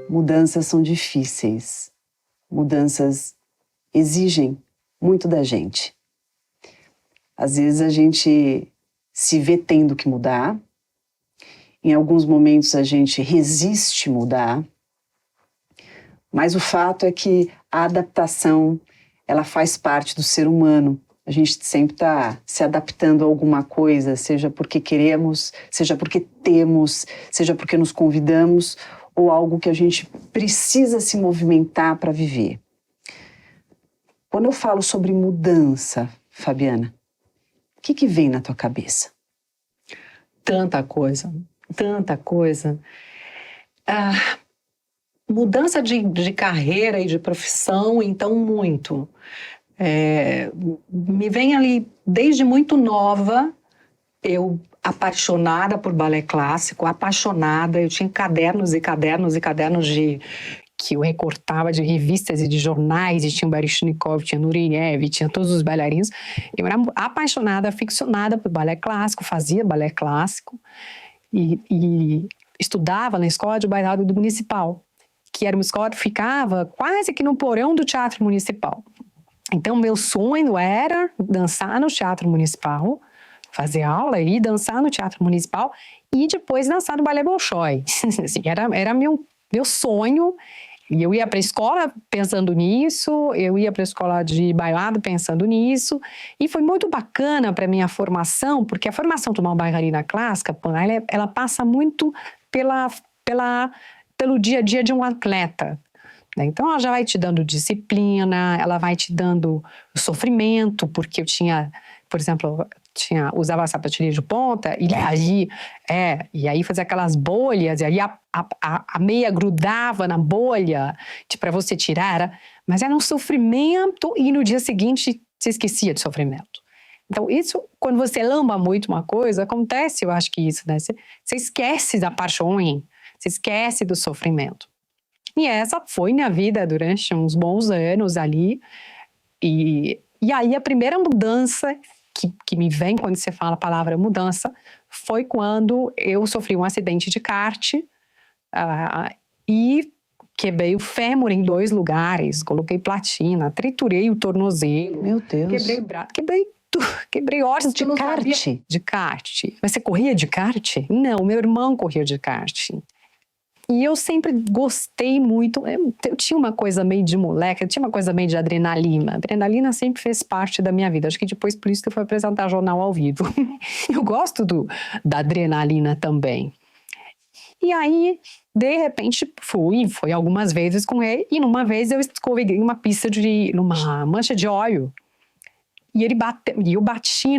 Mudanças são difíceis. Mudanças exigem muito da gente. Às vezes a gente se vê tendo que mudar. Em alguns momentos a gente resiste mudar. Mas o fato é que a adaptação, ela faz parte do ser humano. A gente sempre está se adaptando a alguma coisa, seja porque queremos, seja porque temos, seja porque nos convidamos, ou algo que a gente precisa se movimentar para viver. Quando eu falo sobre mudança, Fabiana, o que vem na tua cabeça? Tanta coisa. Mudança de carreira e de profissão, então muito. Me vem ali, desde muito nova, eu apaixonada por balé clássico, eu tinha cadernos e cadernos que eu recortava de revistas e de jornais, e tinha o Baryshnikov, tinha Nureyev, tinha todos os bailarinos. Eu era apaixonada, aficionada por balé clássico, fazia balé clássico e estudava na escola de bailado do Municipal, que era uma escola que ficava quase que no porão do Teatro Municipal. Então, meu sonho era dançar no Teatro Municipal, fazer aula e dançar no Teatro Municipal e depois dançar no Balé Bolshoi. Assim, era meu sonho. E eu ia para a escola pensando nisso, eu ia para a escola de bailado pensando nisso. E foi muito bacana para a minha formação, porque a formação de uma bailarina clássica, ela passa muito pelo dia a dia de um atleta. Então, ela já vai te dando disciplina, ela vai te dando sofrimento, porque eu tinha, por exemplo, usava sapatilha de ponta, e aí fazia aquelas bolhas, e aí a meia grudava na bolha para você tirar, mas era um sofrimento, e no dia seguinte você esquecia de sofrimento. Então, isso, quando você lamba muito uma coisa, acontece, eu acho que isso, né? Você esquece da parte ruim, você esquece do sofrimento. E essa foi minha vida durante uns bons anos ali. E aí a primeira mudança que me vem quando você fala a palavra mudança foi quando eu sofri um acidente de kart e quebrei o fêmur em 2 lugares, coloquei platina, triturei o tornozelo. Meu Deus. Quebrei o braço, quebrei ossos de kart. De kart. Mas você corria de kart? Não, meu irmão corria de kart. E eu sempre gostei muito, eu tinha uma coisa meio de moleque, eu tinha uma coisa meio de adrenalina. A adrenalina sempre fez parte da minha vida. Acho que depois por isso que eu fui apresentar jornal ao vivo. Eu gosto da adrenalina também. E aí, de repente, fui algumas vezes com ele, e numa vez eu escorreguei numa mancha de óleo. E eu bati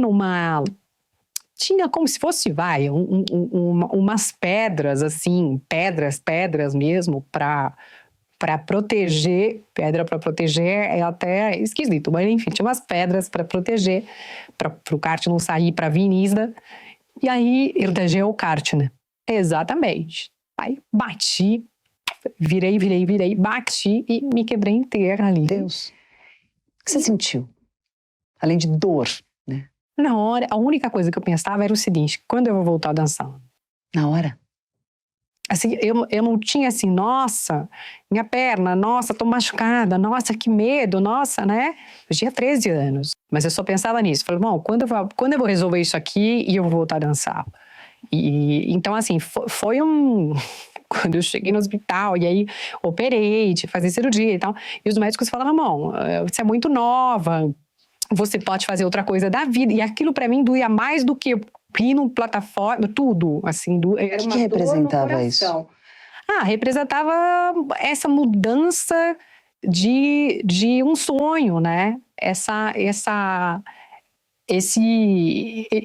tinha como se fosse, umas pedras, assim, pedras mesmo, para proteger. Pedra para proteger é até esquisito, mas enfim, tinha umas pedras para proteger, para o kart não sair para a avenida. E aí, eu deixei o kart, né? Exatamente. Aí, bati, virei, bati e me quebrei inteira ali. Deus. O que você sentiu? Além de dor, né? Na hora, a única coisa que eu pensava era o seguinte: quando eu vou voltar a dançar? Na hora? Assim, eu não tinha assim, nossa, minha perna, nossa, tô machucada, nossa, que medo, nossa, né? Eu tinha 13 anos, mas eu só pensava nisso. Falei, bom, quando eu vou resolver isso aqui e eu vou voltar a dançar? Então, assim, foi quando eu cheguei no hospital, e aí operei, tive que fazer cirurgia e tal, e os médicos falavam, bom, você é muito nova, você pode fazer outra coisa da vida. E aquilo para mim doía mais do que ir no plataforma, tudo, assim. O que representava isso? Representava essa mudança de um sonho, né?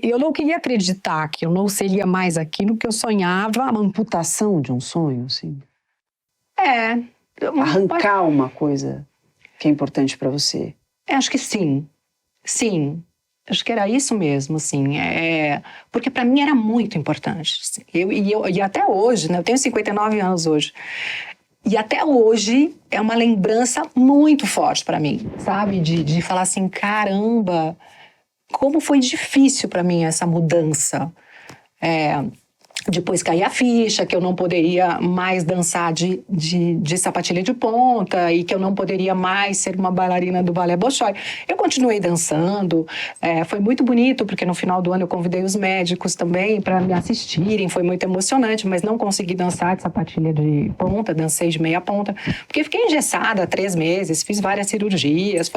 Eu não queria acreditar que eu não seria mais aquilo que eu sonhava. Uma amputação de um sonho, assim? Arrancar uma coisa que é importante para você? Acho que sim. Sim, acho que era isso mesmo, assim, porque para mim era muito importante. Assim. E até hoje, né, eu tenho 59 anos hoje, e até hoje é uma lembrança muito forte para mim, sabe? De falar assim, caramba, como foi difícil para mim essa mudança. Depois caía a ficha que eu não poderia mais dançar de sapatilha de ponta e que eu não poderia mais ser uma bailarina do balé Bolshoi. Eu continuei dançando, foi muito bonito, porque no final do ano eu convidei os médicos também para me assistirem, foi muito emocionante, mas não consegui dançar de sapatilha de ponta, dancei de meia ponta, porque fiquei engessada há 3 meses, fiz várias cirurgias,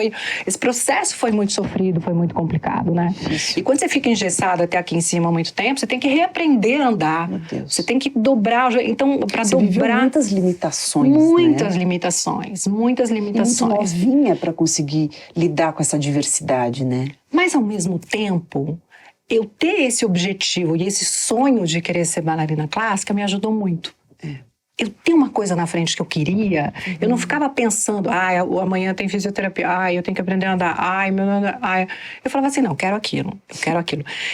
esse processo foi muito sofrido, foi muito complicado, né? Isso. E quando você fica engessada até aqui em cima há muito tempo, você tem que reaprender a andar. Meu Deus. Você tem que dobrar. Então, para Você viveu dobrar. muitas limitações. Muitas né? limitações. Muitas E muito limitações. novinha para conseguir lidar com essa diversidade, né? Mas, ao mesmo tempo, eu ter esse objetivo e esse sonho de querer ser bailarina clássica me ajudou muito. Eu tenho uma coisa na frente que eu queria, eu não ficava pensando, amanhã tem fisioterapia, eu tenho que aprender a andar, Eu falava assim, não, eu quero aquilo.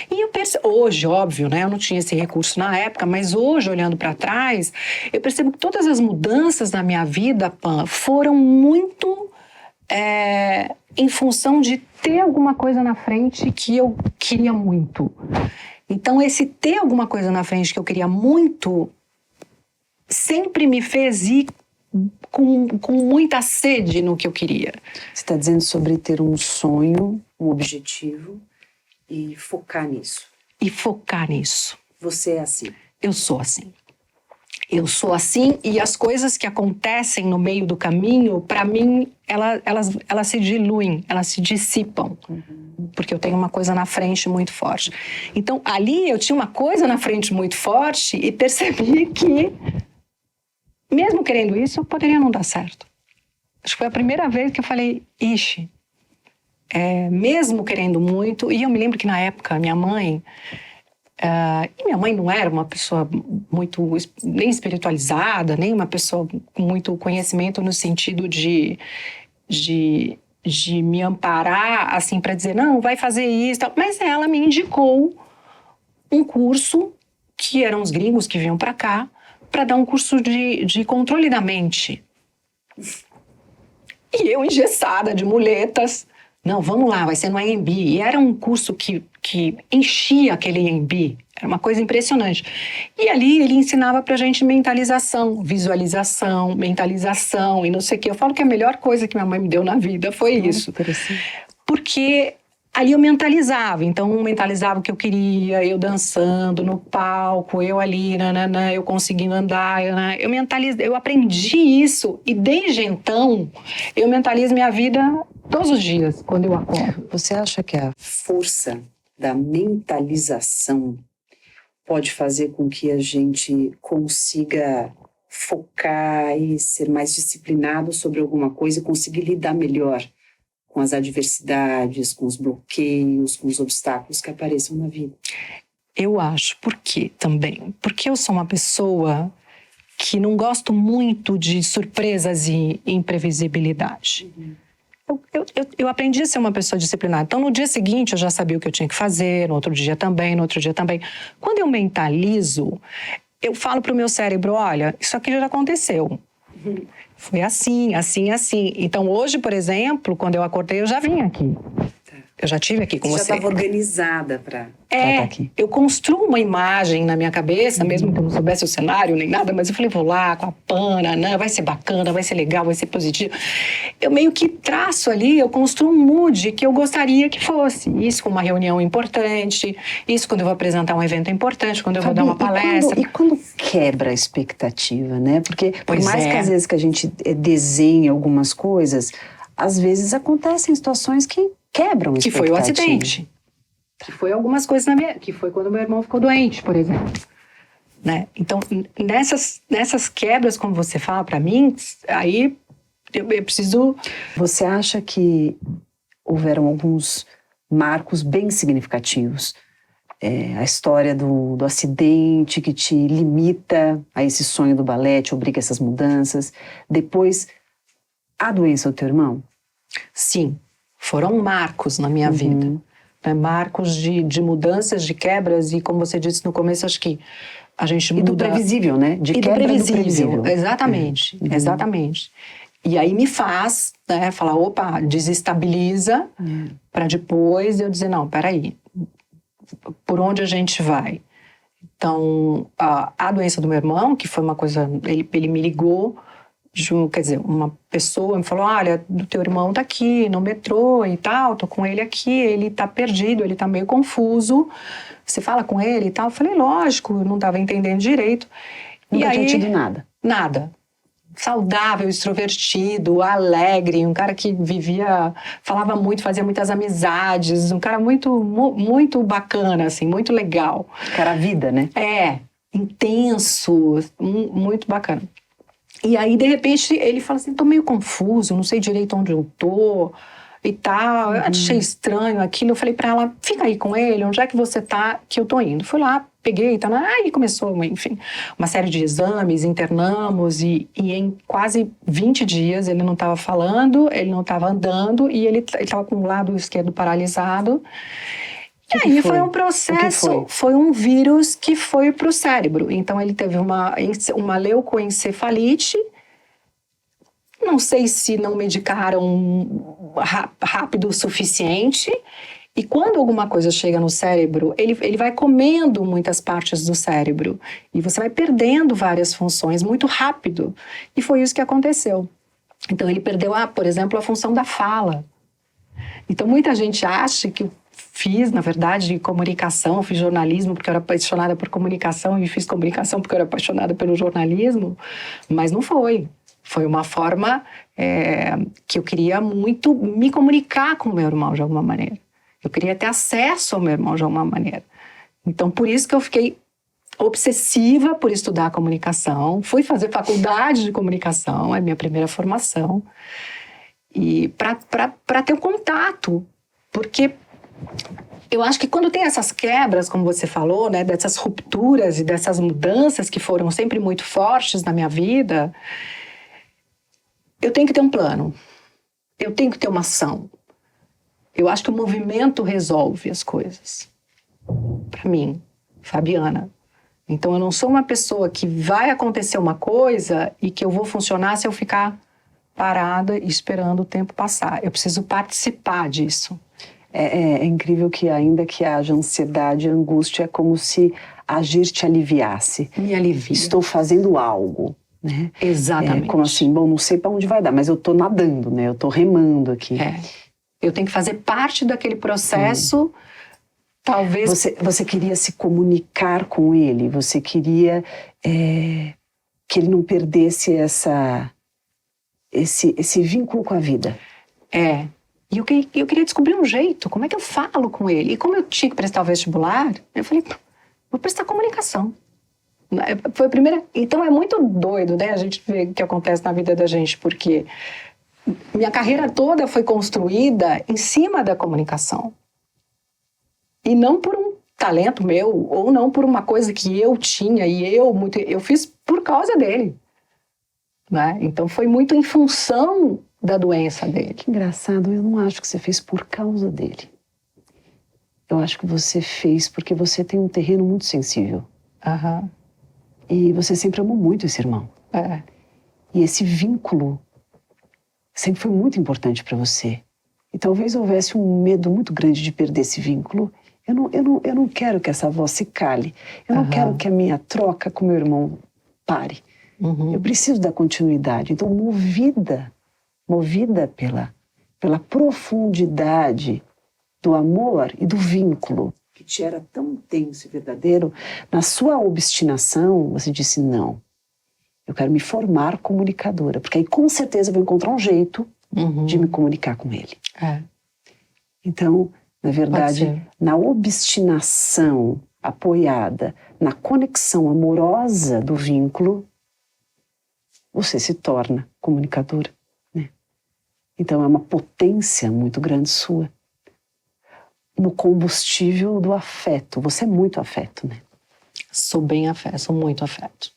E eu percebo, hoje, óbvio, né, eu não tinha esse recurso na época, mas hoje, olhando para trás, eu percebo que todas as mudanças na minha vida, Pan, foram muito em função de ter alguma coisa na frente que eu queria muito. Então, esse ter alguma coisa na frente que eu queria muito sempre me fez ir com muita sede no que eu queria. Você está dizendo sobre ter um sonho, um objetivo e focar nisso. Você é assim. Eu sou assim. E as coisas que acontecem no meio do caminho, para mim, elas se diluem, elas se dissipam. Porque eu tenho uma coisa na frente muito forte. Então, ali eu tinha uma coisa na frente muito forte e percebi que, mesmo querendo isso, poderia não dar certo. Acho que foi a primeira vez que eu falei, ixi, mesmo querendo muito. E eu me lembro que na época, minha mãe não era uma pessoa muito, nem espiritualizada, nem uma pessoa com muito conhecimento no sentido de me amparar, assim, para dizer, não, vai fazer isso, tal. Mas ela me indicou um curso, que eram os gringos que vinham para cá, para dar um curso de controle da mente. E eu, engessada, de muletas, não, vamos lá, vai ser no IMB. E era um curso que enchia aquele IMB, era uma coisa impressionante. E ali ele ensinava pra gente mentalização, visualização, mentalização e não sei o quê. Eu falo que a melhor coisa que minha mãe me deu na vida foi isso. Porque ali eu mentalizava, então mentalizava o que eu queria, eu dançando no palco, eu ali, eu conseguindo andar, eu aprendi isso e desde então eu mentalizo minha vida todos os dias, quando eu acordo. Você acha que a força da mentalização pode fazer com que a gente consiga focar e ser mais disciplinado sobre alguma coisa e conseguir lidar melhor com as adversidades, com os bloqueios, com os obstáculos que apareçam na vida? Eu acho. Por quê também? Porque eu sou uma pessoa que não gosto muito de surpresas e imprevisibilidade. Eu aprendi a ser uma pessoa disciplinada. Então, no dia seguinte, eu já sabia o que eu tinha que fazer, no outro dia também. Quando eu mentalizo, eu falo para o meu cérebro, olha, isso aqui já aconteceu. Foi assim. Então, hoje, por exemplo, quando eu acordei, eu já vim aqui. Eu já estive aqui com você. Você já estava organizada para estar aqui. Eu construo uma imagem na minha cabeça, mesmo que eu não soubesse o cenário nem nada, mas eu falei, vou lá com a Pana, vai ser bacana, vai ser legal, vai ser positivo. Eu meio que traço ali, eu construo um mood que eu gostaria que fosse. Isso com uma reunião importante, isso quando eu vou apresentar um evento importante, quando eu vou dar uma palestra. E quando quebra a expectativa, né? Porque por mais que às vezes que a gente desenhe algumas coisas, às vezes acontecem situações que quebram a expectativa. Que foi o acidente. Que foi algumas coisas que foi quando meu irmão ficou doente, por exemplo. Né? Então, nessas quebras, como você fala para mim, aí eu preciso... Você acha que houveram alguns marcos bem significativos? A história do acidente que te limita a esse sonho do balé, te obriga a essas mudanças. Depois, a doença do teu irmão? Sim. Foram marcos na minha vida, né? Marcos de mudanças, de quebras, e como você disse no começo, acho que a gente muda... E do previsível, né? De e quebra do previsível. Exatamente. Exatamente. E aí me faz, né, falar, opa, desestabiliza, para depois eu dizer, não, peraí, por onde a gente vai? Então, a doença do meu irmão, que foi uma coisa... Ele me ligou, quer dizer, uma pessoa me falou, olha, o teu irmão tá aqui no metrô e tal, tô com ele aqui, ele tá perdido, ele tá meio confuso, você fala com ele e tal? Eu falei, lógico, eu não tava entendendo direito. Nunca tinha tido nada? Nada. Saudável, extrovertido, alegre, um cara que vivia, falava muito, fazia muitas amizades, um cara muito bacana, assim, muito legal. Cara, a vida, né? Intenso, muito bacana. E aí, de repente, ele fala assim, tô meio confuso, não sei direito onde eu tô e tal. Eu achei estranho aquilo. Eu falei pra ela, fica aí com ele, onde é que você tá, que eu tô indo. Fui lá, peguei e tal. Aí começou, enfim, uma série de exames, internamos e em quase 20 dias ele não estava falando, ele não estava andando e ele estava com o lado esquerdo paralisado. E aí foi um processo, foi um vírus que foi para o cérebro. Então ele teve uma leucoencefalite. Não sei se não medicaram rápido o suficiente. E quando alguma coisa chega no cérebro, ele vai comendo muitas partes do cérebro. E você vai perdendo várias funções muito rápido. E foi isso que aconteceu. Então ele perdeu, por exemplo, a função da fala. Então muita gente acha que eu fiz, na verdade, comunicação, eu fiz jornalismo porque eu era apaixonada por comunicação e fiz comunicação porque eu era apaixonada pelo jornalismo, mas não foi. Foi uma forma que eu queria muito me comunicar com o meu irmão de alguma maneira. Eu queria ter acesso ao meu irmão de alguma maneira. Então, por isso que eu fiquei obsessiva por estudar comunicação. Fui fazer faculdade de comunicação, é a minha primeira formação. E para ter um contato. Porque eu acho que quando tem essas quebras, como você falou, né, dessas rupturas e dessas mudanças que foram sempre muito fortes na minha vida, eu tenho que ter um plano. Eu tenho que ter uma ação. Eu acho que o movimento resolve as coisas. Para mim, Fabiana. Então, eu não sou uma pessoa que vai acontecer uma coisa e que eu vou funcionar se eu ficar parada e esperando o tempo passar. Eu preciso participar disso. É incrível que ainda que haja ansiedade, angústia, é como se agir te aliviasse. Me alivia. Estou fazendo algo, né? Exatamente. Como assim, bom, não sei para onde vai dar, mas eu estou nadando, né? Eu estou remando aqui. Eu tenho que fazer parte daquele processo, talvez... Você queria se comunicar com ele, você queria que ele não perdesse esse vínculo com a vida. E eu queria descobrir um jeito, como é que eu falo com ele? E como eu tinha que prestar o vestibular, eu falei, vou prestar comunicação. Foi a primeira... Então é muito doido, né, a gente ver o que acontece na vida da gente, porque minha carreira toda foi construída em cima da comunicação. E não por um talento meu, ou não por uma coisa que eu tinha, e eu fiz por causa dele. Né? Então foi muito em função da doença dele. Que engraçado, eu não acho que você fez por causa dele. Eu acho que você fez porque você tem um terreno muito sensível. E você sempre amou muito esse irmão. E esse vínculo sempre foi muito importante para você. E talvez houvesse um medo muito grande de perder esse vínculo. Eu não quero que essa voz se cale. Eu não quero que a minha troca com meu irmão pare. Eu preciso da continuidade. Então, movida pela profundidade do amor e do vínculo que te era tão tenso e verdadeiro, na sua obstinação, você disse, não, eu quero me formar comunicadora, porque aí com certeza eu vou encontrar um jeito de me comunicar com ele. Então, na verdade, na obstinação apoiada na conexão amorosa do vínculo, você se torna comunicadora, né? Então é uma potência muito grande sua. No combustível do afeto. Você é muito afeto, né? Sou bem afeto, sou muito afeto.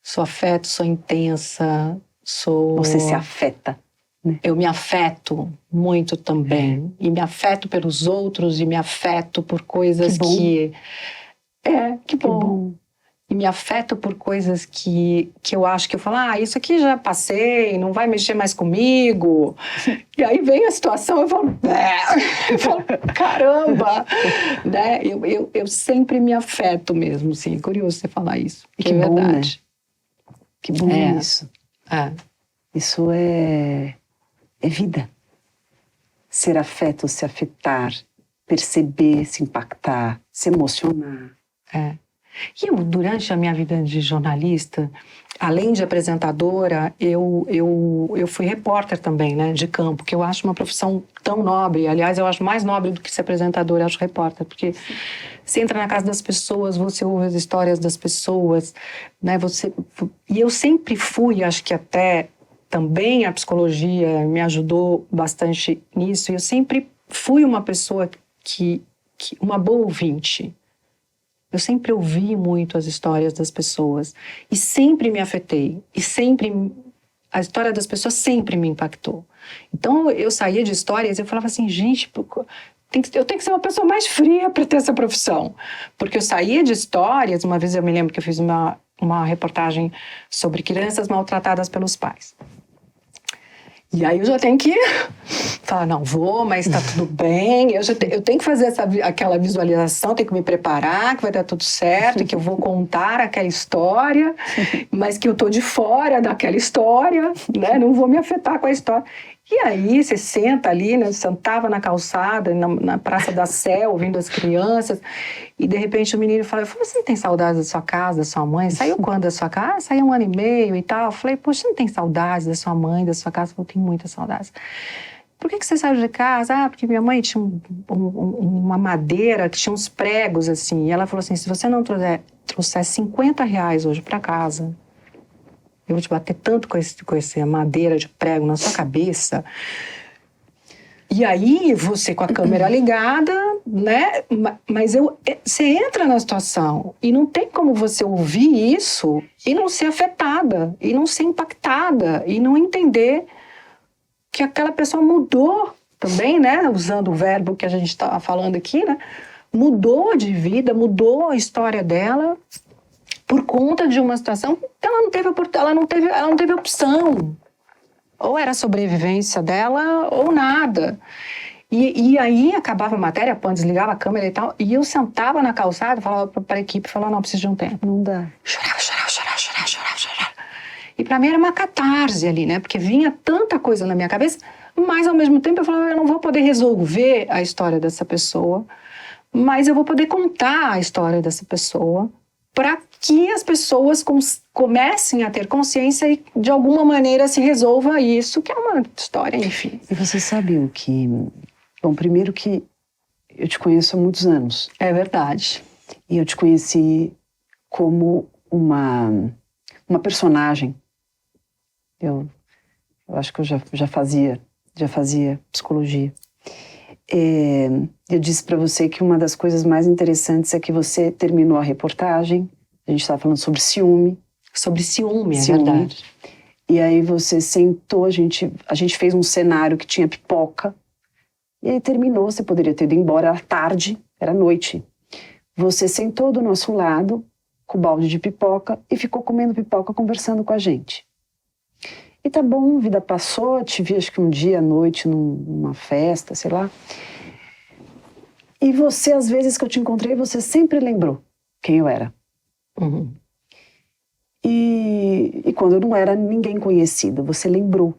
Sou afeto, sou intensa, sou... Você se afeta, né? Eu me afeto muito também. E me afeto pelos outros e me afeto por coisas que... Que bom. e me afeto por coisas que eu acho que eu falo, isso aqui já passei, não vai mexer mais comigo. E aí vem a situação, eu falo, caramba! Né? Eu sempre me afeto mesmo, sim. É curioso você falar isso. E que é bom, verdade. né? Que bom isso. Isso é vida. Ser afeto, se afetar, perceber, se impactar, se emocionar. E eu, durante a minha vida de jornalista, além de apresentadora, eu fui repórter também, né, de campo, que eu acho uma profissão tão nobre. Aliás, eu acho mais nobre do que ser apresentadora, eu acho repórter, porque você entra na casa das pessoas, você ouve as histórias das pessoas, né, E eu sempre fui, acho que até também a psicologia me ajudou bastante nisso, e eu sempre fui uma pessoa uma boa ouvinte. Eu sempre ouvi muito as histórias das pessoas e sempre me afetei. E a história das pessoas sempre me impactou. Então eu saía de histórias e eu falava assim, gente, eu tenho que ser uma pessoa mais fria para ter essa profissão. Porque eu saía de histórias, uma vez eu me lembro que eu fiz uma reportagem sobre crianças maltratadas pelos pais. E aí eu já tenho que falar, não vou, mas está tudo bem. Eu tenho que fazer aquela visualização, tenho que me preparar, que vai dar tudo certo, que eu vou contar aquela história, mas que eu estou de fora daquela história, né? Não vou me afetar com a história. E aí você senta ali, né? Eu sentava na calçada, na Praça da Sé, ouvindo as crianças, e de repente o menino fala, você não tem saudade da sua casa, da sua mãe? Saiu quando da sua casa? Saiu 1 ano e meio e tal. Eu falei, poxa, você não tem saudade da sua mãe, da sua casa? Eu tenho muitas saudades. Por que você saiu de casa? Porque minha mãe tinha uma madeira que tinha uns pregos assim, e ela falou assim, se você não trouxer R$50 hoje para casa, eu vou te bater tanto com essa madeira de prego na sua cabeça. E aí, você com a câmera ligada, né? Mas você entra na situação e não tem como você ouvir isso e não ser afetada, e não ser impactada, e não entender que aquela pessoa mudou também, né? Usando o verbo que a gente está falando aqui, né? Mudou de vida, mudou a história dela por conta de uma situação que ela não teve opção. Ou era a sobrevivência dela ou nada. E aí acabava a matéria, desligava a câmera e tal, e eu sentava na calçada, falava para a equipe, não, preciso de um tempo. Não dá. Chorava. E para mim era uma catarse ali, né? Porque vinha tanta coisa na minha cabeça, mas ao mesmo tempo eu falava, eu não vou poder resolver a história dessa pessoa, mas eu vou poder contar a história dessa pessoa para que as pessoas comecem a ter consciência e de alguma maneira se resolva isso, que é uma história, enfim. E você sabe o que... Bom, primeiro que eu te conheço há muitos anos. É verdade. E eu te conheci como uma personagem. Eu acho que eu já fazia psicologia. Eu disse para você que uma das coisas mais interessantes é que você terminou a reportagem, a gente estava falando sobre ciúme. Sobre ciúme, é verdade. E aí você sentou, a gente fez um cenário que tinha pipoca, e aí terminou, você poderia ter ido embora, era tarde, era noite. Você sentou do nosso lado, com o balde de pipoca, e ficou comendo pipoca, conversando com a gente. E tá bom, a vida passou, te vi acho que um dia à noite numa festa, sei lá. E você, às vezes que eu te encontrei, você sempre lembrou quem eu era. Uhum. E quando eu não era ninguém conhecido, você lembrou.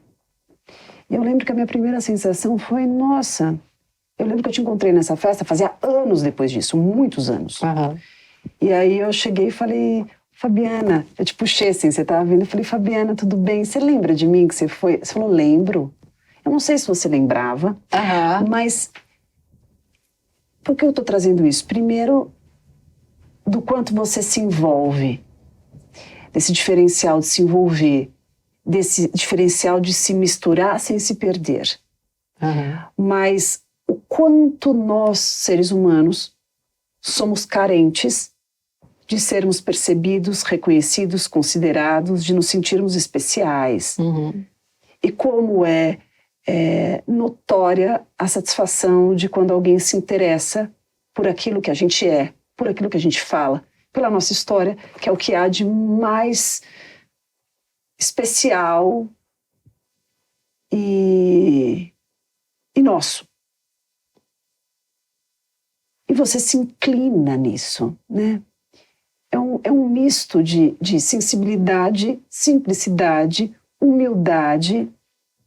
E eu lembro que a minha primeira sensação foi, nossa, eu lembro que eu te encontrei nessa festa, fazia anos depois disso, muitos anos. Uhum. E aí eu cheguei e falei, Fabiana, eu te puxei assim, você estava vindo, eu falei, Fabiana, tudo bem? Você lembra de mim que você foi? Você falou, lembro. Eu não sei se você lembrava, mas por que eu estou trazendo isso? Primeiro, do quanto você se envolve, desse diferencial de se envolver, desse diferencial de se misturar sem se perder. Mas o quanto nós, seres humanos, somos carentes de sermos percebidos, reconhecidos, considerados, de nos sentirmos especiais. E como é notória a satisfação de quando alguém se interessa por aquilo que a gente é, por aquilo que a gente fala, pela nossa história, que é o que há de mais especial e nosso. E você se inclina nisso, né? É um misto de sensibilidade, simplicidade, humildade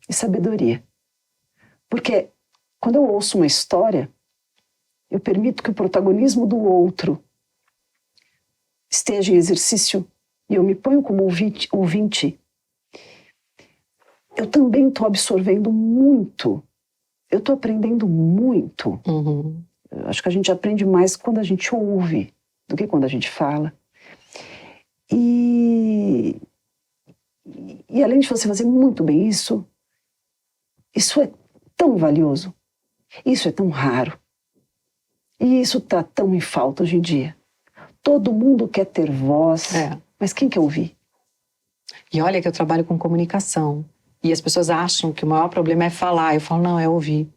e sabedoria. Porque quando eu ouço uma história, eu permito que o protagonismo do outro esteja em exercício e eu me ponho como ouvinte. Eu também estou absorvendo muito. Eu estou aprendendo muito. Uhum. Eu acho que a gente aprende mais quando a gente ouve do que quando a gente fala. E além de você fazer muito bem isso é tão valioso, isso é tão raro. E isso está tão em falta hoje em dia. Todo mundo quer ter voz, mas quem quer ouvir? E olha que eu trabalho com comunicação. E as pessoas acham que o maior problema é falar. Eu falo, não, é ouvir.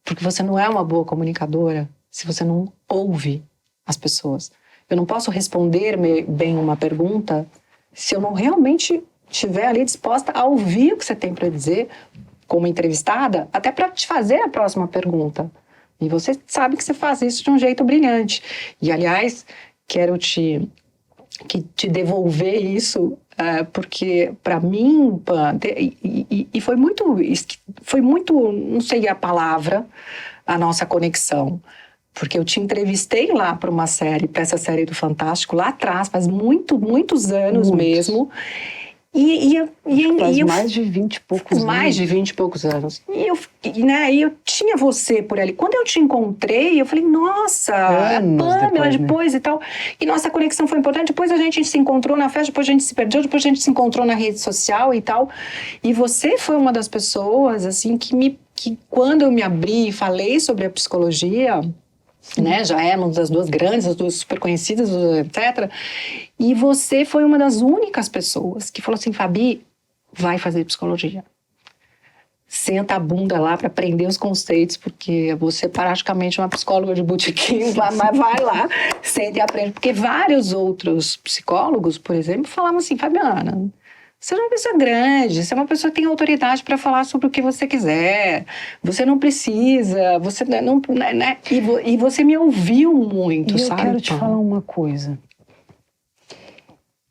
Porque você não é uma boa comunicadora se você não ouve as pessoas. Eu não posso responder bem uma pergunta se eu não realmente estiver ali disposta a ouvir o que você tem para dizer, como entrevistada, até para te fazer a próxima pergunta. E você sabe que você faz isso de um jeito brilhante. E, aliás, quero te devolver isso, porque, para mim, e foi muito, não sei a palavra, a nossa conexão. Porque eu te entrevistei lá para essa série do Fantástico, lá atrás, faz muitos anos mesmo. Faz mais de 20 e poucos anos. Mais de 20 e poucos anos. E eu tinha você por ali. Quando eu te encontrei, eu falei, nossa, Pamela, depois e tal. E nossa conexão foi importante. Depois a gente se encontrou na festa, depois a gente se perdeu, depois a gente se encontrou na rede social e tal. E você foi uma das pessoas, assim, que quando eu me abri e falei sobre a psicologia, né, já éramos as duas grandes, as duas super conhecidas, etc. E você foi uma das únicas pessoas que falou assim, Fabi, vai fazer psicologia. Senta a bunda lá para aprender os conceitos, porque você é praticamente uma psicóloga de botequim, mas vai lá, senta e aprende. Porque vários outros psicólogos, por exemplo, falavam assim, Fabiana, você é uma pessoa grande, você é uma pessoa que tem autoridade para falar sobre o que você quiser. Você não precisa, você não... Né? E você me ouviu muito, sabe? Eu quero te falar uma coisa.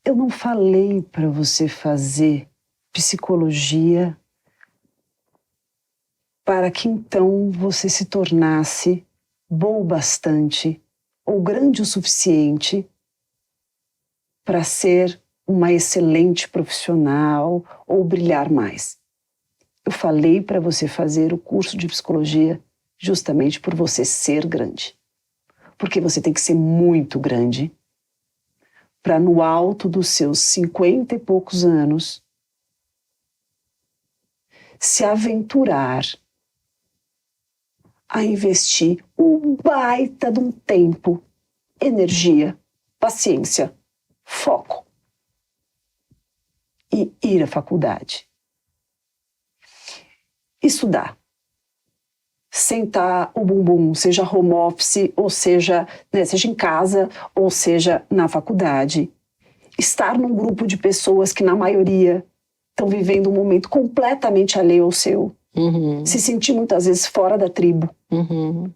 Eu não falei para você fazer psicologia para que então você se tornasse bom o bastante ou grande o suficiente para ser uma excelente profissional ou brilhar mais. Eu falei para você fazer o curso de psicologia justamente por você ser grande. Porque você tem que ser muito grande para, no alto dos seus 50 e poucos anos, se aventurar a investir um baita de um tempo, energia, paciência, foco e ir à faculdade. Estudar. Sentar o bumbum, seja home office, ou seja, né, seja em casa, ou seja na faculdade. Estar num grupo de pessoas que, na maioria, estão vivendo um momento completamente alheio ao seu. Uhum. Se sentir muitas vezes fora da tribo. Uhum.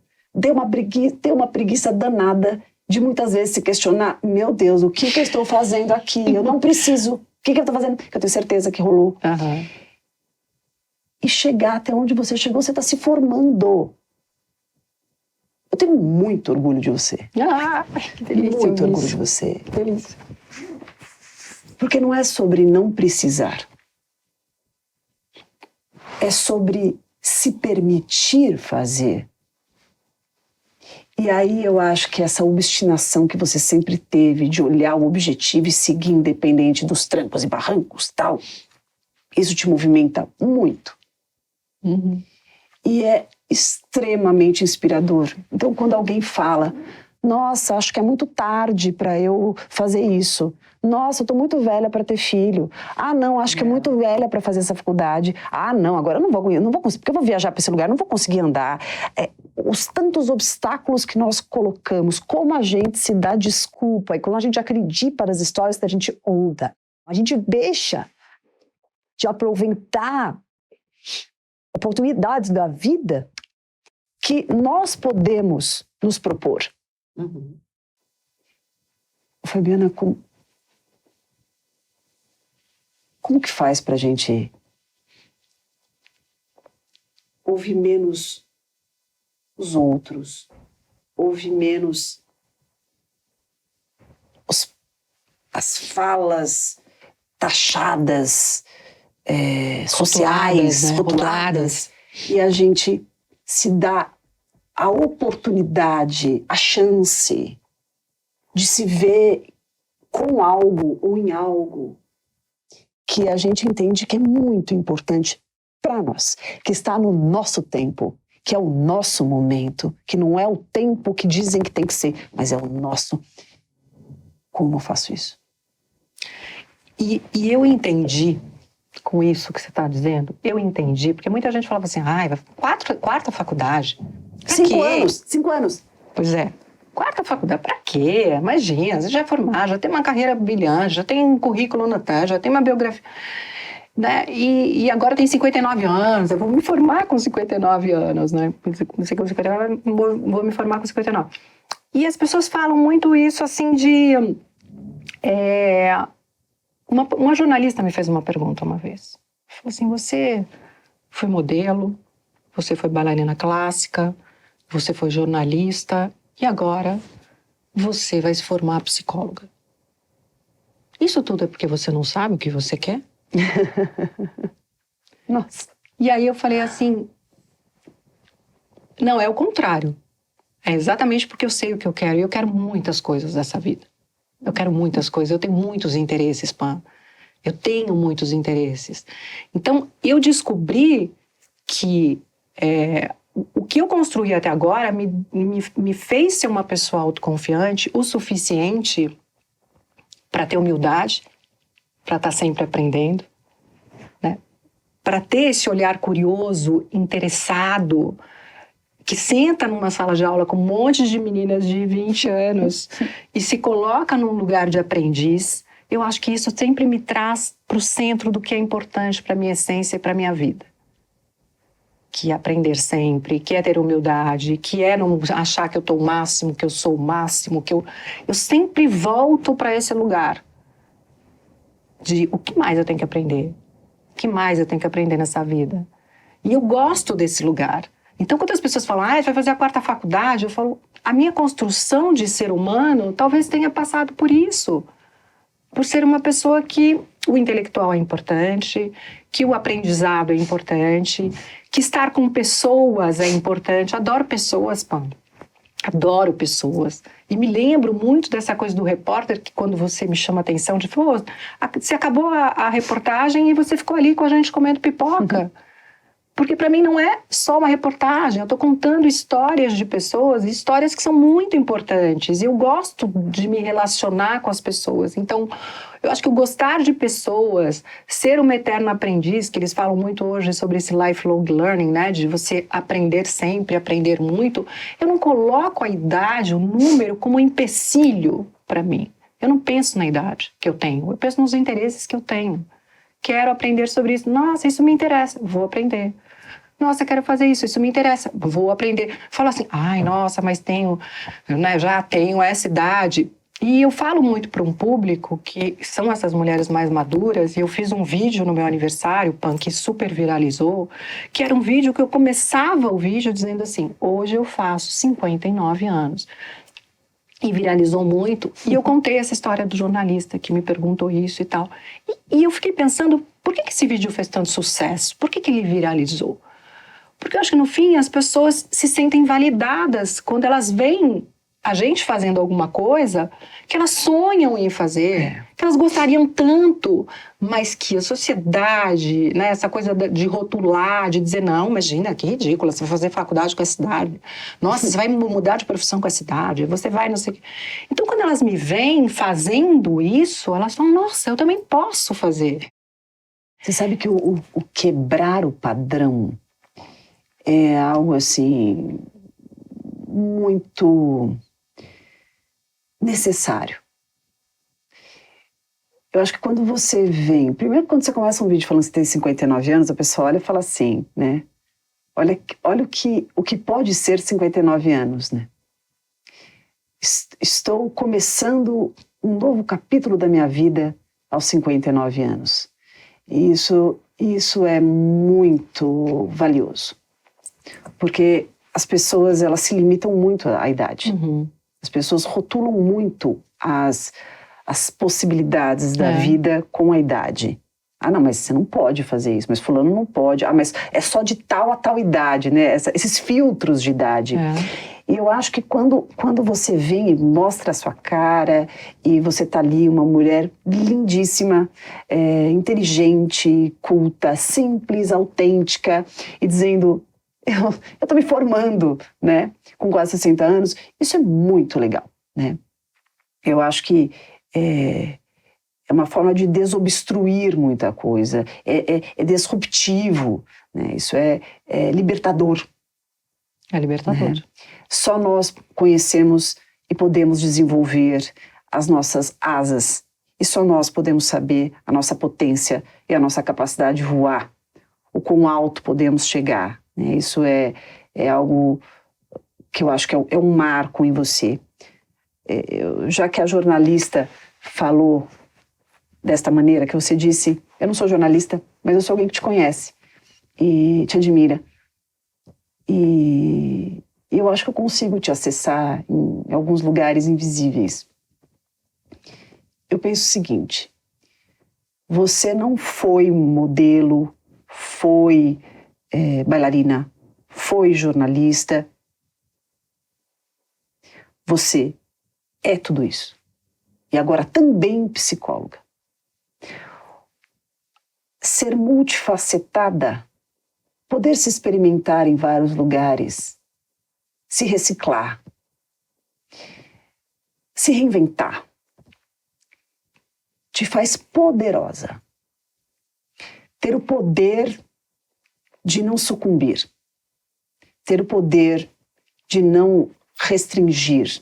Ter uma preguiça danada de muitas vezes se questionar, meu Deus, o que eu estou fazendo aqui? Eu não preciso. O que eu estou fazendo? Que eu tenho certeza que rolou. Uhum. E chegar até onde você chegou, você está se formando. Eu tenho muito orgulho de você. Ah, que delícia. Muito orgulho de você. Que delícia. Porque não é sobre não precisar. É sobre se permitir fazer. E aí eu acho que essa obstinação que você sempre teve de olhar o objetivo e seguir independente dos trancos e barrancos, tal, isso te movimenta muito. Uhum. E é extremamente inspirador. Então, quando alguém fala, nossa, acho que é muito tarde para eu fazer isso. Nossa, eu tô muito velha para ter filho. Ah, não, acho que é muito velha para fazer essa faculdade. Ah, não, agora eu não vou conseguir, porque eu vou viajar para esse lugar, não vou conseguir andar. os tantos obstáculos que nós colocamos, como a gente se dá desculpa, e quando a gente acredita nas histórias que a gente ouve, a gente deixa de aproveitar oportunidades da vida que nós podemos nos propor. Uhum. Fabiana, como que faz pra gente ouvir menos os outros, ouvir menos as falas taxadas, sociais, rotuladas, e a gente se dá a oportunidade, a chance de se ver com algo ou em algo que a gente entende que é muito importante para nós, que está no nosso tempo, que é o nosso momento, que não é o tempo que dizem que tem que ser, mas é o nosso. Como eu faço isso? E eu entendi, com isso que você está dizendo, eu entendi, porque muita gente falava assim, quarta faculdade. 5 anos, 5 anos. Pois é. Quarta faculdade, pra quê? Imagina, você já é formado, já tem uma carreira brilhante, já tem um currículo no TAN, já tem uma biografia, né? E agora tem 59 anos, eu vou me formar com 59 anos, né? Vou me formar com 59. E as pessoas falam muito isso, assim, de... Uma jornalista me fez uma pergunta uma vez. Falou assim, você foi modelo, você foi bailarina clássica, você foi jornalista... E agora você vai se formar psicóloga. Isso tudo é porque você não sabe o que você quer? Nossa. E aí eu falei assim, não, é o contrário. É exatamente porque eu sei o que eu quero. E eu quero muitas coisas dessa vida. Eu quero muitas coisas. Eu tenho muitos interesses, Pam. Eu tenho muitos interesses. Então, eu descobri que... o que eu construí até agora me fez ser uma pessoa autoconfiante o suficiente para ter humildade, para estar sempre aprendendo, né? Para ter esse olhar curioso, interessado, que senta numa sala de aula com um monte de meninas de 20 anos e se coloca num lugar de aprendiz. Eu acho que isso sempre me traz para o centro do que é importante para a minha essência e para a minha vida. Que é aprender sempre, que é ter humildade, que é não achar que eu estou o máximo, que eu sou o máximo, que eu sempre volto para esse lugar de o que mais eu tenho que aprender, o que mais eu tenho que aprender nessa vida. E eu gosto desse lugar. Então, quando as pessoas falam, você vai fazer a quarta faculdade, eu falo, a minha construção de ser humano talvez tenha passado por isso, por ser uma pessoa que o intelectual é importante, que o aprendizado é importante, que estar com pessoas é importante. Adoro pessoas, Pam. Adoro pessoas. E me lembro muito dessa coisa do repórter, que quando você me chama a atenção, de falar, você acabou a reportagem e você ficou ali com a gente comendo pipoca. Porque para mim não é só uma reportagem, eu estou contando histórias de pessoas, histórias que são muito importantes. E eu gosto de me relacionar com as pessoas. Então, eu acho que o gostar de pessoas, ser uma eterna aprendiz, que eles falam muito hoje sobre esse lifelong learning, né? De você aprender sempre, aprender muito. Eu não coloco a idade, o número, como um empecilho para mim. Eu não penso na idade que eu tenho, eu penso nos interesses que eu tenho. Quero aprender sobre isso. Nossa, isso me interessa. Vou aprender. Nossa, quero fazer isso me interessa. Vou aprender. Falo assim, nossa, mas tenho, né, já tenho essa idade. E eu falo muito para um público que são essas mulheres mais maduras, e eu fiz um vídeo no meu aniversário, Pam, que super viralizou, que era um vídeo que eu começava o vídeo dizendo assim, hoje eu faço 59 anos. E viralizou muito. E eu contei essa história do jornalista que me perguntou isso e tal. E eu fiquei pensando, por que esse vídeo fez tanto sucesso? Por que ele viralizou? Porque eu acho que no fim as pessoas se sentem validadas quando elas veem a gente fazendo alguma coisa que elas sonham em fazer, que elas gostariam tanto, mas que a sociedade, né, essa coisa de rotular, de dizer, não, imagina, que ridícula, você vai fazer faculdade com essa idade. Nossa, você vai mudar de profissão com essa idade, você vai não sei o quê. Então, quando elas me veem fazendo isso, elas falam, nossa, eu também posso fazer. Você sabe que o quebrar o padrão é algo assim muito necessário. Eu acho que quando você vem... Primeiro, quando você começa um vídeo falando que você tem 59 anos, a pessoa olha e fala assim, né? Olha o que pode ser 59 anos, né? Estou começando um novo capítulo da minha vida aos 59 anos. E isso é muito valioso. Porque as pessoas, elas se limitam muito à idade. Uhum. As pessoas rotulam muito as possibilidades da vida com a idade. Ah, não, mas você não pode fazer isso, mas fulano não pode. Ah, mas é só de tal a tal idade, né? Esses filtros de idade. E eu acho que quando você vem e mostra a sua cara e você tá ali, uma mulher lindíssima, inteligente, culta, simples, autêntica, e dizendo, eu tô me formando, né? Com quase 60 anos, isso é muito legal, né? Eu acho que é uma forma de desobstruir muita coisa, é disruptivo, né? Isso é libertador. É libertador. Né? Só nós conhecemos e podemos desenvolver as nossas asas, e só nós podemos saber a nossa potência e a nossa capacidade de voar, o quão alto podemos chegar. Né? Isso é algo que eu acho que é um marco em você. Já que a jornalista falou desta maneira, que você disse, eu não sou jornalista, mas eu sou alguém que te conhece e te admira. E eu acho que eu consigo te acessar em alguns lugares invisíveis. Eu penso o seguinte, você não foi modelo, foi bailarina, foi jornalista. Você é tudo isso. E agora também psicóloga. Ser multifacetada, poder se experimentar em vários lugares, se reciclar, se reinventar, te faz poderosa. Ter o poder de não sucumbir, ter o poder de não restringir,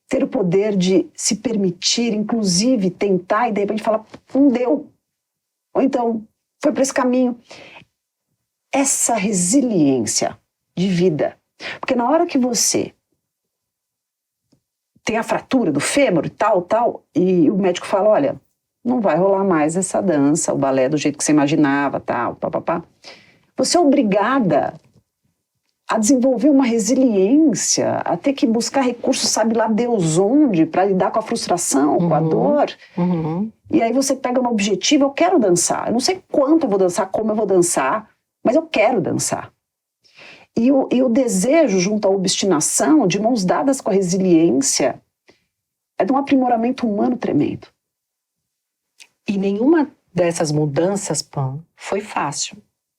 ter o poder de se permitir, inclusive tentar e de repente falar, não deu. Ou então, foi para esse caminho. Essa resiliência de vida. Porque na hora que você tem a fratura do fêmur e tal, e o médico fala, olha, não vai rolar mais essa dança, o balé do jeito que você imaginava, tal, papapá. Você é obrigada a desenvolver uma resiliência, a ter que buscar recursos, sabe lá Deus onde, para lidar com a frustração, com a dor. E aí você pega um objetivo, eu quero dançar. Eu não sei quanto eu vou dançar, como eu vou dançar, mas eu quero dançar. E o desejo, junto à obstinação, de mãos dadas com a resiliência, é de um aprimoramento humano tremendo. E nenhuma dessas mudanças, Pam, foi fácil.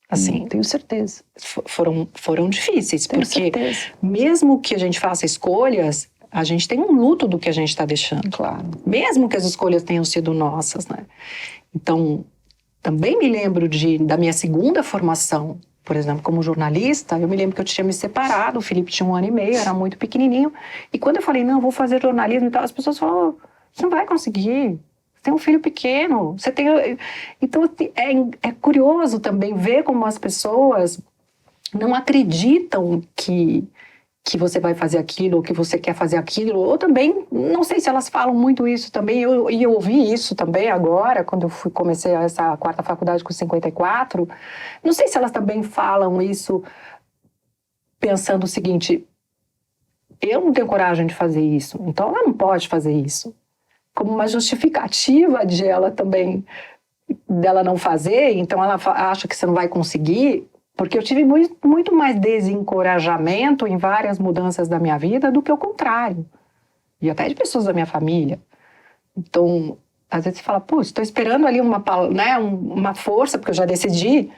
Assim, tenho certeza. Foram difíceis, Tenho porque certeza. Mesmo que a gente faça escolhas, a gente tem um luto do que a gente está deixando. Claro. Mesmo que as escolhas tenham sido nossas, né? Então, também me lembro da minha segunda formação, por exemplo, como jornalista, eu me lembro que eu tinha me separado, o Felipe tinha 1 ano e meio, era muito pequenininho, e quando eu falei, não, vou fazer jornalismo e tal, as pessoas falaram, você não vai conseguir. Você tem um filho pequeno, você tem... Então, é curioso também ver como as pessoas não acreditam que você vai fazer aquilo, ou que você quer fazer aquilo, ou também, não sei se elas falam muito isso também, e eu ouvi isso também agora, quando eu comecei essa 4ª faculdade com 54, não sei se elas também falam isso pensando o seguinte, eu não tenho coragem de fazer isso, então ela não pode fazer isso. Como uma justificativa de ela também, dela não fazer, então ela acha que você não vai conseguir, porque eu tive muito mais desencorajamento em várias mudanças da minha vida do que o contrário. E até de pessoas da minha família. Então, às vezes você fala, pô, estou esperando ali uma força, porque eu já decidi,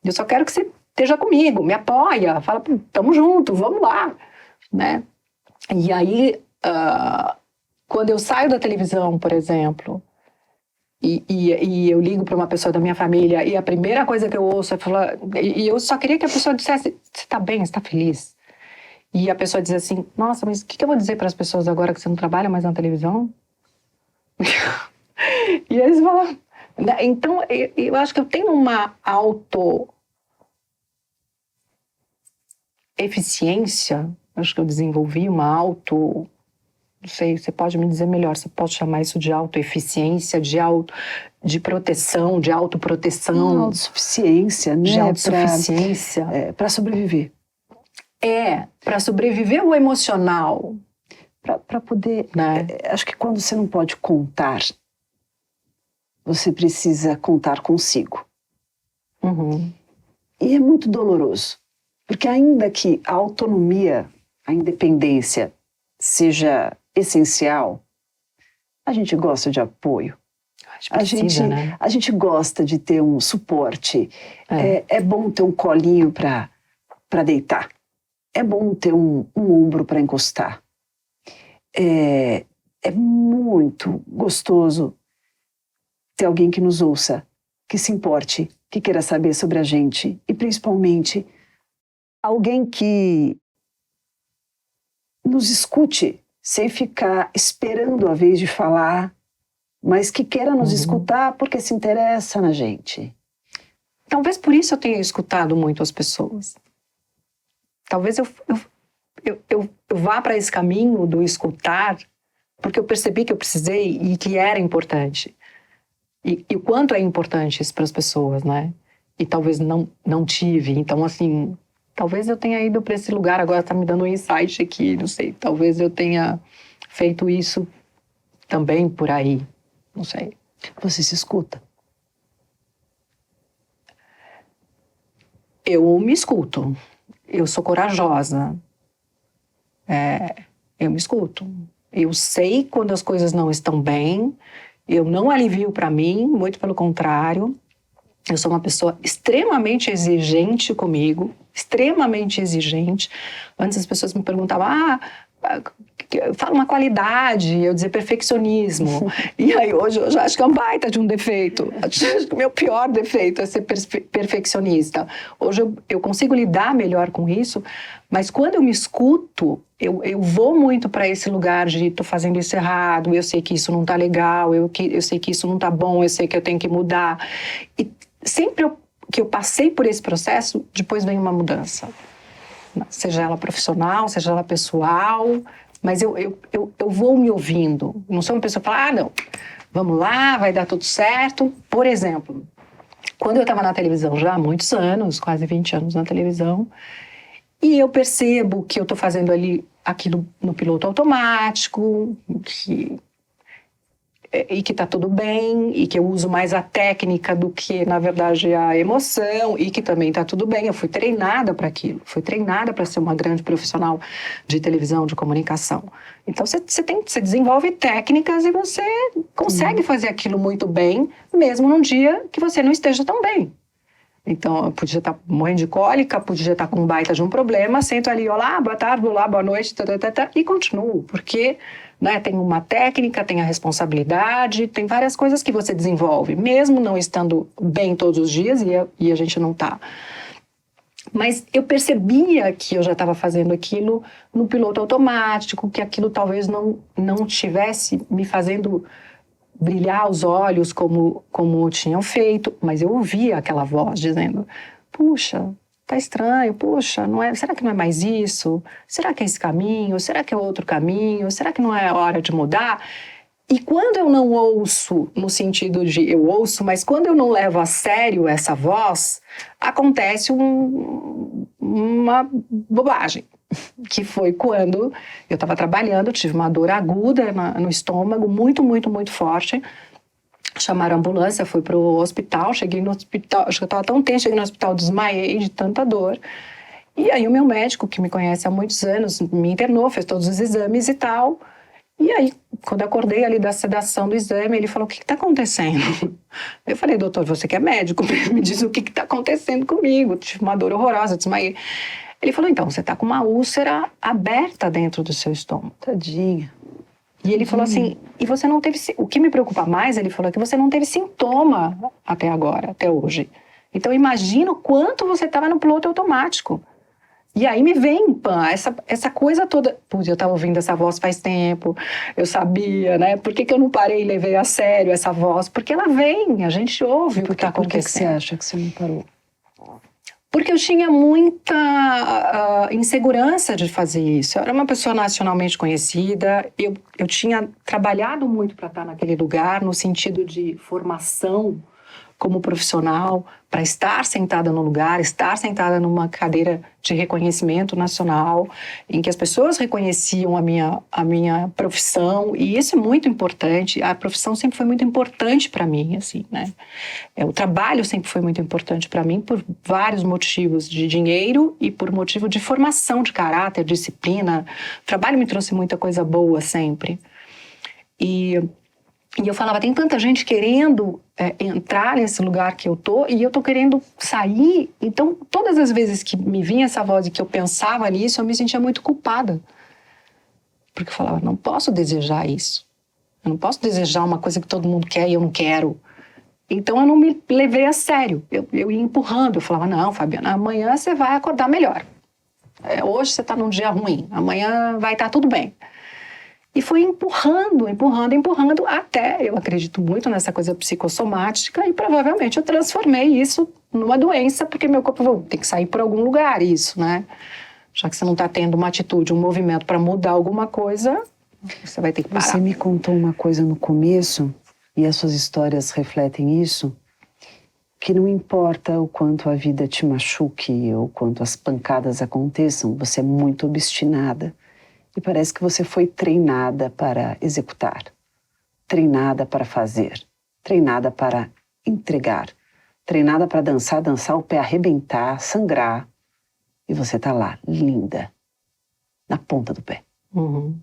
eu só quero que você esteja comigo, me apoia, fala, tamo junto, vamos lá, né? E aí... quando eu saio da televisão, por exemplo, e eu ligo para uma pessoa da minha família e a primeira coisa que eu ouço é falar... E eu só queria que a pessoa dissesse, você está bem, você está feliz? E a pessoa diz assim, nossa, mas o que eu vou dizer para as pessoas agora que você não trabalha mais na televisão? E eles falam... Então, eu acho que eu tenho uma autoeficiência, acho que eu desenvolvi uma não sei, você pode me dizer melhor, você pode chamar isso de autoeficiência, de proteção, de autoproteção. Autossuficiência, né? De autossuficiência. Para sobreviver. Para sobreviver o emocional. Para poder... Né? Acho que quando você não pode contar, você precisa contar consigo. Uhum. E é muito doloroso. Porque ainda que a autonomia, a independência seja essencial, a gente gosta de apoio. A gente gosta de ter um suporte. É bom ter um colinho para deitar. É bom ter um ombro para encostar. É muito gostoso ter alguém que nos ouça, que se importe, que queira saber sobre a gente e principalmente alguém que nos escute sem ficar esperando a vez de falar, mas que queira nos escutar porque se interessa na gente. Talvez por isso eu tenha escutado muito as pessoas. Talvez eu vá para esse caminho do escutar porque eu percebi que eu precisei e que era importante. E o quanto é importante isso para as pessoas, né? E talvez não tive. Então, assim, talvez eu tenha ido para esse lugar, agora está me dando um insight aqui, não sei. Talvez eu tenha feito isso também por aí, não sei. Você se escuta? Eu me escuto. Eu sou corajosa. Eu me escuto. Eu sei quando as coisas não estão bem. Eu não alivio para mim, muito pelo contrário. Eu sou uma pessoa extremamente exigente comigo, extremamente exigente. Antes as pessoas me perguntavam, fala uma qualidade, eu dizia perfeccionismo. E aí hoje eu já acho que é um baita de um defeito. Acho que o meu pior defeito é ser perfeccionista. Hoje eu consigo lidar melhor com isso, mas quando eu me escuto, eu vou muito para esse lugar de tô fazendo isso errado, eu sei que isso não tá legal, eu sei que isso não tá bom, eu sei que eu tenho que mudar. E sempre que eu passei por esse processo, depois vem uma mudança. Seja ela profissional, seja ela pessoal, mas eu vou me ouvindo. Não sou uma pessoa que fala, não, vamos lá, vai dar tudo certo. Por exemplo, quando eu estava na televisão já há muitos anos, quase 20 anos na televisão, e eu percebo que eu estou fazendo ali aquilo no piloto automático, e que está tudo bem, e que eu uso mais a técnica do que, na verdade, a emoção, e que também está tudo bem. Eu fui treinada para aquilo, fui treinada para ser uma grande profissional de televisão, de comunicação. Então, você desenvolve técnicas e você consegue fazer aquilo muito bem, mesmo num dia que você não esteja tão bem. Então, eu podia estar morrendo de cólica, podia estar com um baita de um problema, sento ali, olá, boa tarde, olá, boa noite, e continuo, porque... Né, tem uma técnica, tem a responsabilidade, tem várias coisas que você desenvolve, mesmo não estando bem todos os dias, e a gente não está. Mas eu percebia que eu já estava fazendo aquilo no piloto automático, que aquilo talvez não tivesse me fazendo brilhar os olhos como tinham feito, mas eu ouvia aquela voz dizendo, puxa... Tá estranho, puxa, será que não é mais isso? Será que é esse caminho? Será que é outro caminho? Será que não é hora de mudar? E quando eu não ouço, no sentido de eu ouço, mas quando eu não levo a sério essa voz, acontece uma bobagem. Que foi quando eu estava trabalhando, tive uma dor aguda no estômago, muito, muito, muito forte. Chamaram a ambulância, fui pro hospital, cheguei no hospital, acho que eu estava tão tensa, cheguei no hospital, desmaiei de tanta dor. E aí o meu médico, que me conhece há muitos anos, me internou, fez todos os exames e tal. E aí, quando eu acordei ali da sedação do exame, ele falou, o que está acontecendo? Eu falei, doutor, você que é médico, me diz o que está acontecendo comigo. Tive uma dor horrorosa, desmaiei. Ele falou, então, você está com uma úlcera aberta dentro do seu estômago. Tadinha. E ele falou assim, e você não teve... O que me preocupa mais, ele falou, é que você não teve sintoma até agora, até hoje. Então, imagina o quanto você estava no piloto automático. E aí me vem, Pan, essa coisa toda. Putz, eu estava ouvindo essa voz faz tempo, eu sabia, né? Por que eu não parei e levei a sério essa voz? Porque ela vem, a gente ouve o que está acontecendo. Por que você acha que você não parou? Porque eu tinha muita insegurança de fazer isso. Eu era uma pessoa nacionalmente conhecida, eu tinha trabalhado muito para estar naquele lugar, no sentido de formação como profissional, para estar sentada no lugar, estar sentada numa cadeira de reconhecimento nacional, em que as pessoas reconheciam a minha profissão, e isso é muito importante. A profissão sempre foi muito importante para mim, assim, né? O trabalho sempre foi muito importante para mim por vários motivos, de dinheiro e por motivo de formação de caráter, disciplina. O trabalho me trouxe muita coisa boa sempre. E eu falava, tem tanta gente querendo entrar nesse lugar que eu tô, e eu tô querendo sair. Então, todas as vezes que me vinha essa voz e que eu pensava nisso, eu me sentia muito culpada. Porque eu falava, não posso desejar isso. Eu não posso desejar uma coisa que todo mundo quer e eu não quero. Então, eu não me levei a sério. Eu ia empurrando. Eu falava, não, Fabiana, amanhã você vai acordar melhor. Hoje você tá num dia ruim. Amanhã vai estar tudo bem. E foi empurrando, até, eu acredito muito nessa coisa psicossomática, e provavelmente eu transformei isso numa doença, porque meu corpo falou, tem que sair por algum lugar isso, né? Já que você não está tendo uma atitude, um movimento para mudar alguma coisa, você vai ter que parar. Você me contou uma coisa no começo, e as suas histórias refletem isso, que não importa o quanto a vida te machuque, ou quanto as pancadas aconteçam, você é muito obstinada. E parece que você foi treinada para executar, treinada para fazer, treinada para entregar, treinada para dançar, o pé arrebentar, sangrar. E você tá lá, linda, na ponta do pé. Uhum.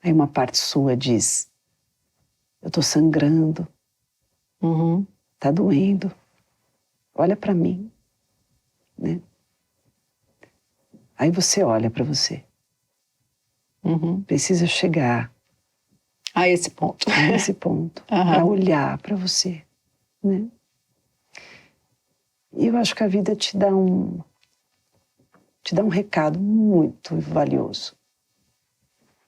Aí uma parte sua diz, eu tô sangrando, Uhum. tá doendo, olha para mim, né? Aí você olha para você. Uhum. Precisa chegar a esse ponto. Para olhar para você, né? E eu acho que a vida te dá um recado muito valioso.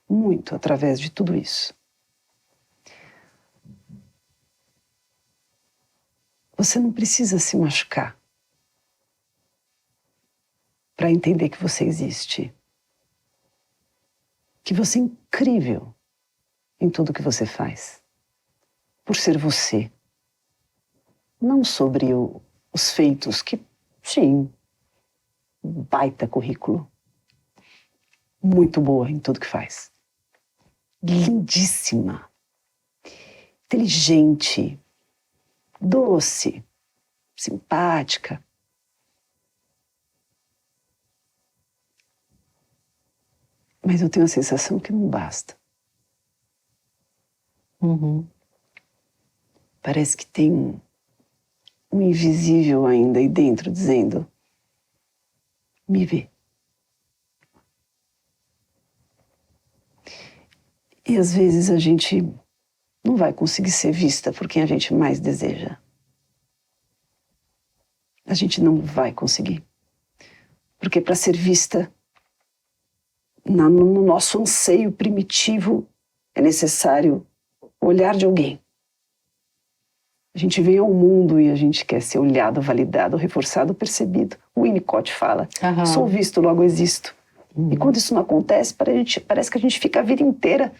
Muito através de tudo isso. Você não precisa se machucar para entender que você existe. Que você é incrível em tudo que você faz. Por ser você. Não sobre os feitos que, sim, baita currículo. Muito boa em tudo que faz. Lindíssima. Inteligente. Doce. Simpática. Mas eu tenho a sensação que não basta. Uhum. Parece que tem um invisível ainda aí dentro dizendo, me vê. E às vezes a gente não vai conseguir ser vista por quem a gente mais deseja. A gente não vai conseguir. Porque para ser vista, no nosso anseio primitivo, é necessário o olhar de alguém. A gente vem ao mundo e a gente quer ser olhado, validado, reforçado, percebido. O Winnicott fala, sou visto, logo existo. E quando isso não acontece, parece que a gente fica a vida inteira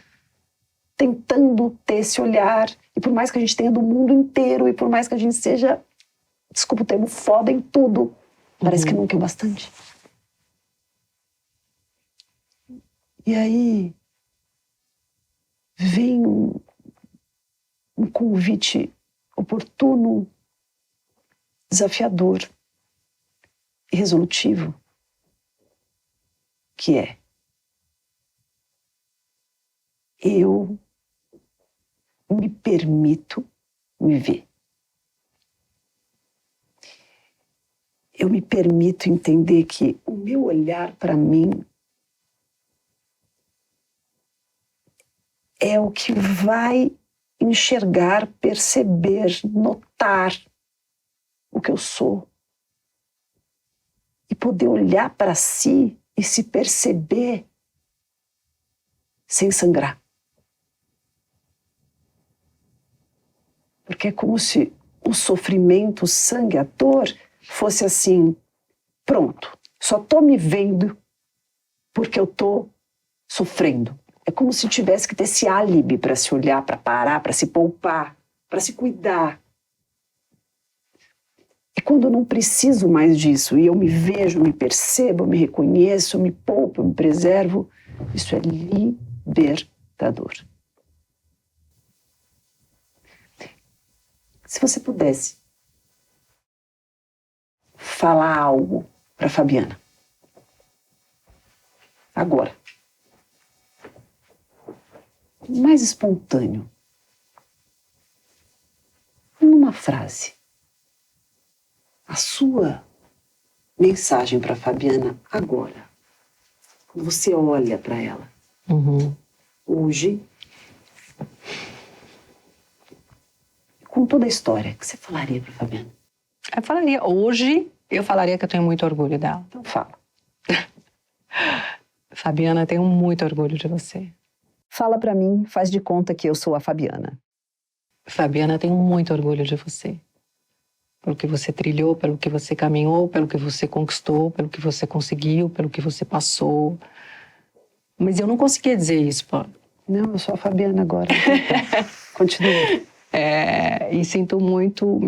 tentando ter esse olhar. E por mais que a gente tenha do mundo inteiro, e por mais que a gente seja, desculpa o termo, foda em tudo, parece que nunca é bastante. E aí vem um convite oportuno, desafiador e resolutivo, que é: eu me permito me ver. Eu me permito entender que o meu olhar para mim é o que vai enxergar, perceber, notar o que eu sou. e poder olhar para si e se perceber sem sangrar. Porque é como se o sofrimento, o sangue, a dor fosse assim, pronto, só tô me vendo porque eu tô sofrendo. É como se tivesse que ter esse álibi para se olhar, para parar, para se poupar, para se cuidar. E quando eu não preciso mais disso, e eu me vejo, me percebo, me reconheço, me poupo, me preservo, isso é libertador. Se você pudesse falar algo para Fabiana, agora, mais espontâneo, numa frase, a sua mensagem para Fabiana agora, quando você olha para ela, hoje, com toda a história, o que você falaria para Fabiana? Eu falaria que eu tenho muito orgulho dela. Então fala. Fabiana, eu tenho muito orgulho de você. Fala para mim, faz de conta que eu sou a Fabiana. Fabiana, eu tenho muito orgulho de você. Pelo que você trilhou, pelo que você caminhou, pelo que você conquistou, pelo que você conseguiu, pelo que você passou. Mas eu não conseguia dizer isso, Paulo. Não, eu sou a Fabiana agora. Continua. E me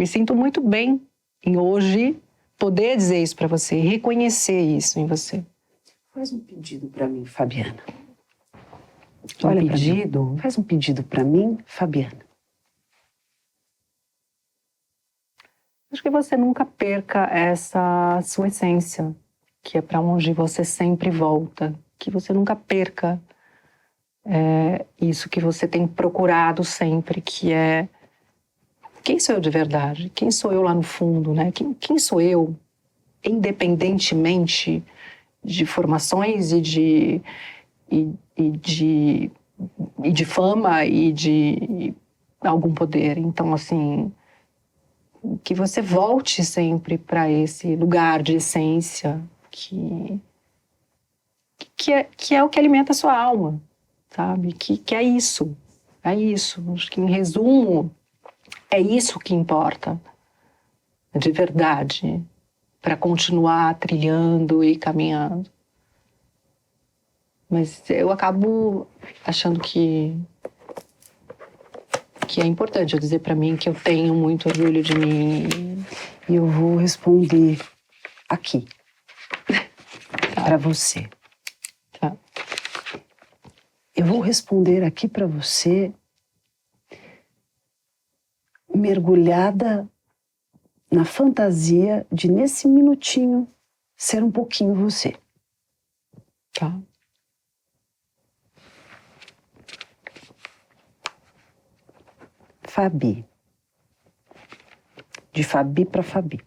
sinto muito bem em hoje poder dizer isso para você, reconhecer isso em você. Faz um pedido para mim, Fabiana. Olha, pedido? Faz um pedido para mim, Fabiana. Acho que você nunca perca essa sua essência, que é para onde você sempre volta. Que você nunca perca isso que você tem procurado sempre, que é quem sou eu de verdade? Quem sou eu lá no fundo, né? Quem sou eu, independentemente de formações e de fama e de algum poder. Então, assim, que você volte sempre para esse lugar de essência que é o que alimenta a sua alma, sabe? Que é isso. É isso. Acho que, em resumo, é isso que importa, de verdade, para continuar trilhando e caminhando. Mas eu acabo achando que é importante eu dizer para mim que eu tenho muito orgulho de mim. E eu vou responder aqui, para você. Tá. Eu vou responder aqui para você, mergulhada na fantasia de, nesse minutinho, ser um pouquinho você. Tá. Fabi. De Fabi para Fabi.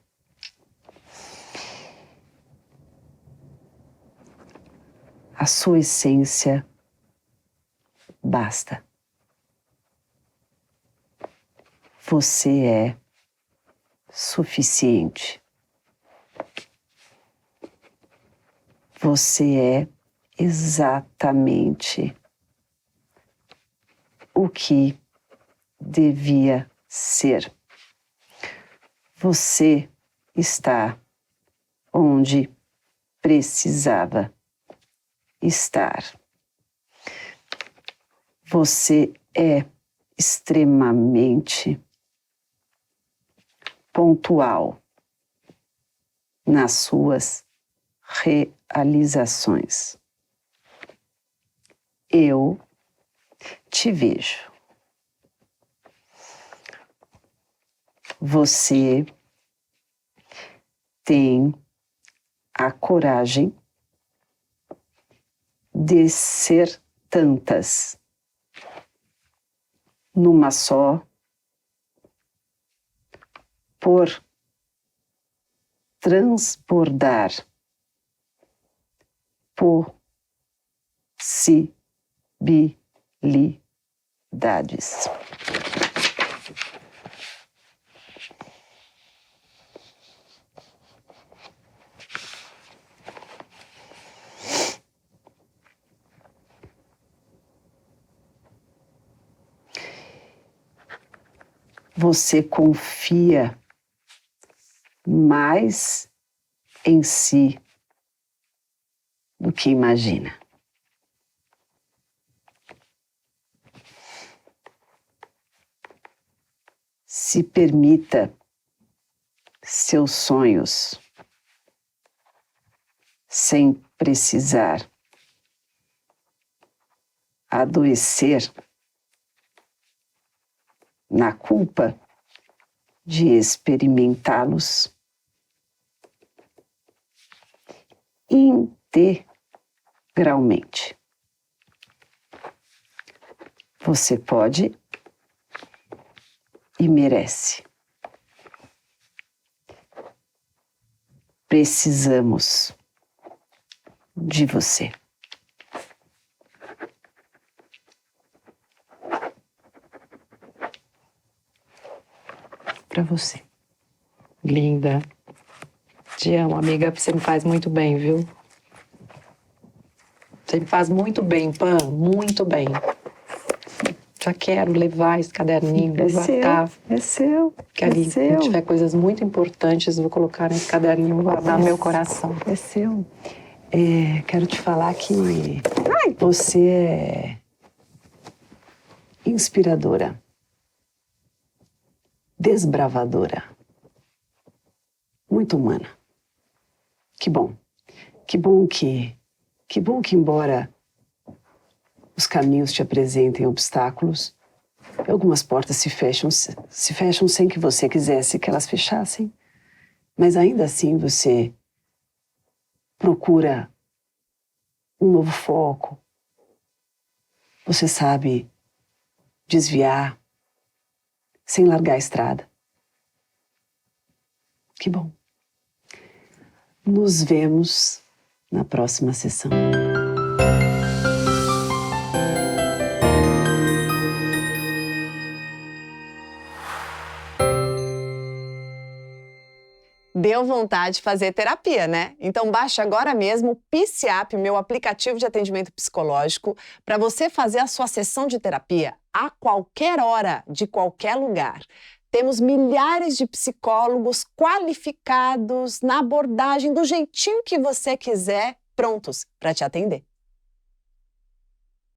A sua essência basta. Você é suficiente. Você é exatamente o que devia ser. Você está onde precisava estar. Você é extremamente pontual nas suas realizações. Eu te vejo. Você tem a coragem de ser tantas numa só, por transbordar possibilidades. você confia mais em si do que imagina. Se permita seus sonhos sem precisar adoecer na culpa de experimentá-los integralmente. Você pode e merece. Precisamos de você. Para você. Linda. Te amo, amiga. Você me faz muito bem, viu? Você me faz muito bem, Pan. Muito bem. Já quero levar esse caderninho, guardar. É seu. Que ali, se tiver coisas muito importantes, eu vou colocar nesse caderninho, guardar no meu coração. É seu. Quero te falar que você é inspiradora, desbravadora, muito humana. Que bom. Que bom que embora os caminhos te apresentem obstáculos, algumas portas se fecham sem que você quisesse que elas fechassem, mas ainda assim você procura um novo foco. Você sabe desviar sem largar a estrada. Que bom. Nos vemos na próxima sessão. Deu vontade de fazer terapia, né? Então baixe agora mesmo o PCAP, meu aplicativo de atendimento psicológico, para você fazer a sua sessão de terapia a qualquer hora, de qualquer lugar. Temos milhares de psicólogos qualificados na abordagem do jeitinho que você quiser, prontos para te atender.